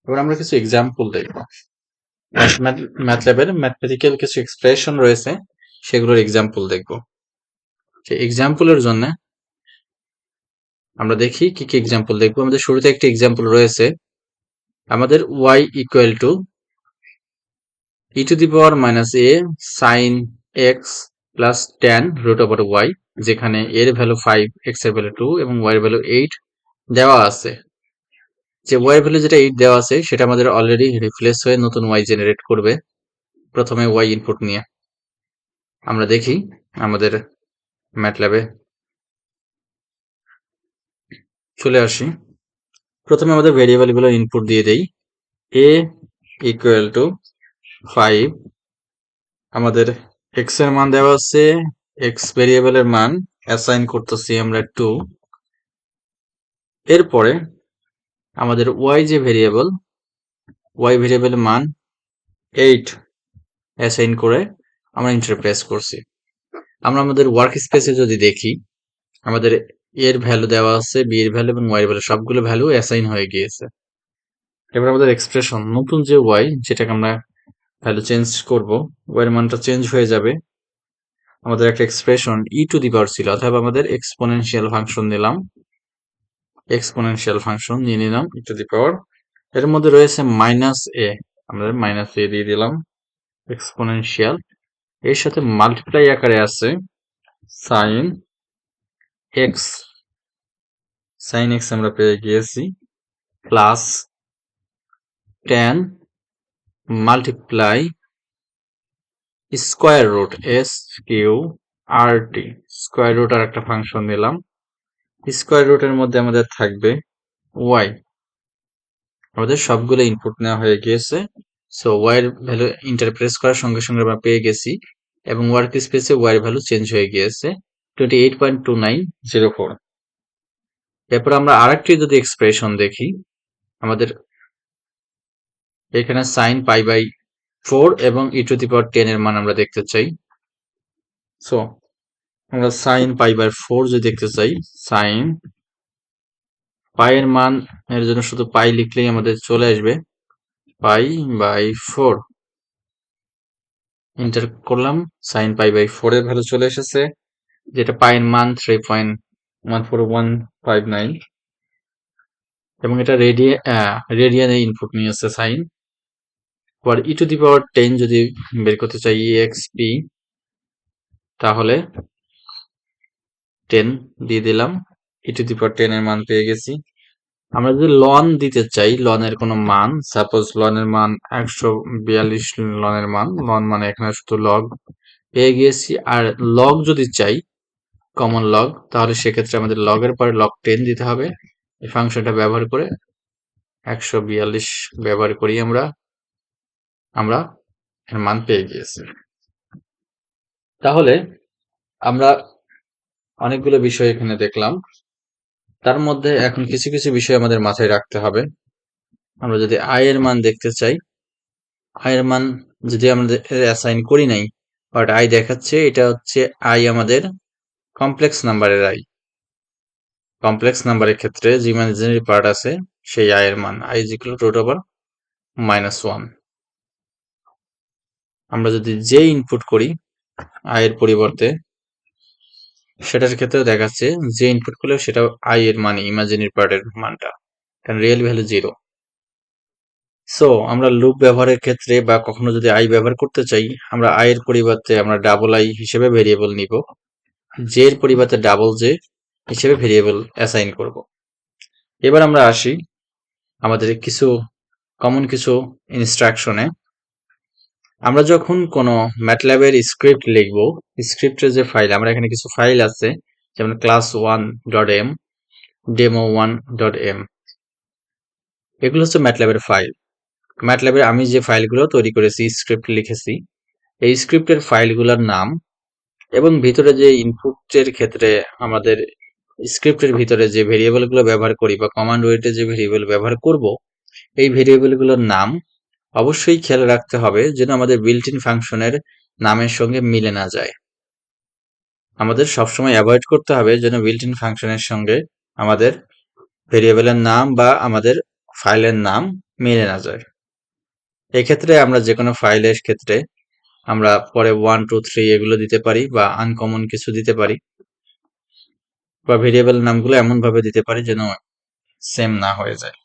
এবার আমরা কিছু এক্সাম্পল দেখব। ম্যাথল্যাবের ম্যাথমেটিক্যাল কিছু এক্সপ্রেশন রয়েছে, সেগুলোর এক্সাম্পল দেখব। সেই এক্সাম্পলের জন্য আমরা দেখি কি কি এক্সাম্পল দেখব। আমাদের শুরুতে একটি এক্সাম্পল রয়েছে, আমাদের y equal to e to the power minus a sine x plus ten root over y, যেখানে এর ভ্যালু 5, এক্স এর ভ্যালু 2 এবং y এর ভ্যালু 8 দেওয়া আছে। যে y এর ভ্যালু যেটা 8 দেওয়া আছে সেটা আমাদের অলরেডি রিপ্লেস হয়ে নতুন y জেনারেট করবে। প্রথমে y ইনপুট নিয়ে আমরা দেখি আমাদের ম্যাটল্যাবে চলে আসি। প্রথমে আমাদের ভেরিয়েবল গুলো ইনপুট দিয়ে দেই। a ইকুয়াল টু 5, আমাদের x এর মান দেওয়া আছে, x ভেরিয়েবলের মান অ্যাসাইন করতেছি আমরা 2। এরপরে আমাদের y যে ভেরিয়েবল, y ভেরিয়েবলের মান 8 অ্যাসাইন করে আমরা ইন্টারপ্রেস করছি। আমরা আমাদের ওয়ার্ক স্পেসে যদি দেখি, আমাদের এর ভ্যালু দেওয়া আছে, বি এর ভ্যালু এবং ওয়াই এর ভ্যালু সবগুলো ভ্যালু অ্যাসাইন হয়ে গিয়েছে। এবার আমাদের এক্সপ্রেশন নতুন যে ওয়াই, যেটাকে আমরা ভ্যালু চেঞ্জ করব, ওয়াই এর মানটা চেঞ্জ হয়ে যাবে। আমাদের একটা এক্সপ্রেশন ই টু দি পাওয়ার ছিল, অথবা আমাদের এক্সপোনেনশিয়াল ফাংশন নিলাম, এক্সপোনেনশিয়াল ফাংশন নিয়ে নিলাম ই টু দি পাওয়ার। এর মধ্যে রয়েছে মাইনাস এ, আমরা মাইনাস এ দিয়ে দিলাম এক্সপোনেনশিয়াল। এর সাথে মাল্টিপ্লাই আকারে আছে সাইন এক্স, সাইন এক্স আমরা পেয়ে গিয়েছি, plus 10 multiply square root S Q R T, square root আর একটা ফাংশন দিলাম। স্কোয়ার রুটের মধ্যে আমাদের থাকবে ওয়াই। আমাদের সবগুলো ইনপুট নেওয়া হয়ে গিয়েছে। সো ওয়াই এর ভ্যালু ইন্টারপ্রেস করার সঙ্গে সঙ্গে আমরা পেয়ে গেছি, এবং ওয়ার্ক স্পেসে ওয়াই এর ভ্যালু চেঞ্জ হয়ে গিয়েছে 28.2904। এরপর আমরা আরেকটি যদি এক্সপ্রেশন দেখি, আমাদের এখানে সাইন পাই বাই 4 এবং ই টু দি পাওয়ার 10 এর মান আমরা দেখতে চাই। সো আমরা সাইন পাই বাই 4 যদি দেখতে চাই, সাইন পাই এর মান এর জন্য শুধু পাই লিখলেই আমাদের চলে আসবে, পাই বাই 4 এন্টার করলাম, সাইন পাই বাই 4 এর ভ্যালু চলে এসেছে, যেটা পাই এর মান 3.14159, এবং এটা রেডিয়ানে ইনপুট নিয়েছে সাইন। আবার ই টু দি পাওয়ার 10 যদি বের করতে চাই, exp, তাহলে 10 দিয়ে দিলাম, ই টু দি পাওয়ার 10 এর মান পেয়ে গেছি। আমরা যদি লন দিতে চাই, লনের কোনো মান, সাপোজ লনের মান 142 লনের মান, লন মানে এখানে শুধু লগ পেয়ে গিয়েছি। আর লগ যদি চাই, কমন লগ, তাহলে সেক্ষেত্রে আমাদের লগের পরে লগ 10 দিতে হবে। এই ফাংশনটা ব্যবহার করে 142 ব্যবহার করি আমরা এর মান পেয়ে গিয়েছি। তাহলে আমরা অনেকগুলো বিষয় এখানে দেখলাম, তার মধ্যে এখন কিছু কিছু বিষয় আমাদের মাথায় রাখতে হবে। আমরা যদি আই এর মান দেখতে চাই, আই এর মান যদি আমাদের অ্যাসাইন করি নাই, বাট আই দেখাচ্ছে, এটা হচ্ছে আই আমাদের কমপ্লেক্স নাম্বারের আই। কমপ্লেক্স নাম্বারের ক্ষেত্রে যে ইমাজিনারি পার্ট আছে সেই আই এর মান i is equal to root over -1। আমরা যদি জে ইনপুট করি আই এর পরিবর্তে, সেটার ক্ষেত্রেও দেখাচ্ছে যে ইনপুট করলেও সেটা আই এর মানে ইমাজিনারি পার্টের মানটা, কারণ রিয়েল ভ্যালু 0। সো আমরা লুপ ব্যবহারের ক্ষেত্রে বা কখনো যদি আই ব্যবহার করতে চাই, আমরা আই এর পরিবর্তে আমরা ডাবল আই হিসেবে ভেরিয়েবল নিব, জে এর পরিবর্তে ডাবল জে হিসেবে ভেরিয়েবল অ্যাসাইন করব। এবার আমরা আসি আমাদের কমন কিছু ইনস্ট্রাকশনে। আমরা যখন কোনো ম্যাটল্যাবের স্ক্রিপ্ট লিখব, স্ক্রিপ্টের যে ফাইল, আমরা এখানে কিছু ফাইল আছে, যেমন class1.m, demo1.m, এগুলো হচ্ছে ম্যাটল্যাবের ফাইল। ম্যাটল্যাবে আমি যে ফাইলগুলো তৈরি করেছি, স্ক্রিপ্ট লিখেছি, এই স্ক্রিপ্টের ফাইলগুলোর নাম এবং ভিতরে যে ইনপুটের ক্ষেত্রে আমাদের স্ক্রিপ্টের ভিতরে যে ভেরিয়েবলগুলো ব্যবহার করি বা কমান্ড ওয়েটে যে ভেরিয়েবল ব্যবহার করব, এই ভেরিয়েবলগুলোর নাম অবশ্যই খেয়াল রাখতে হবে যেন আমাদের বিল্ট ইন ফাংশনের নামের সঙ্গে মিলে না যায়। আমাদের সবসময় অ্যাভয়েড করতে হবে যেন বিল্ট ইন ফাংশনের সঙ্গে আমাদের ভেরিয়েবলের নাম বা আমাদের ফাইলের নাম মেনে না যায়। এক্ষেত্রে আমরা যে কোনো ফাইলের ক্ষেত্রে আমরা পরে 1 2 3 এগুলো দিতে পারি বা আনকমন কিছু দিতে পারি বা ভেরিয়েবল নামগুলো এমনভাবে দিতে পারি যেন সেম না হয়ে যায়।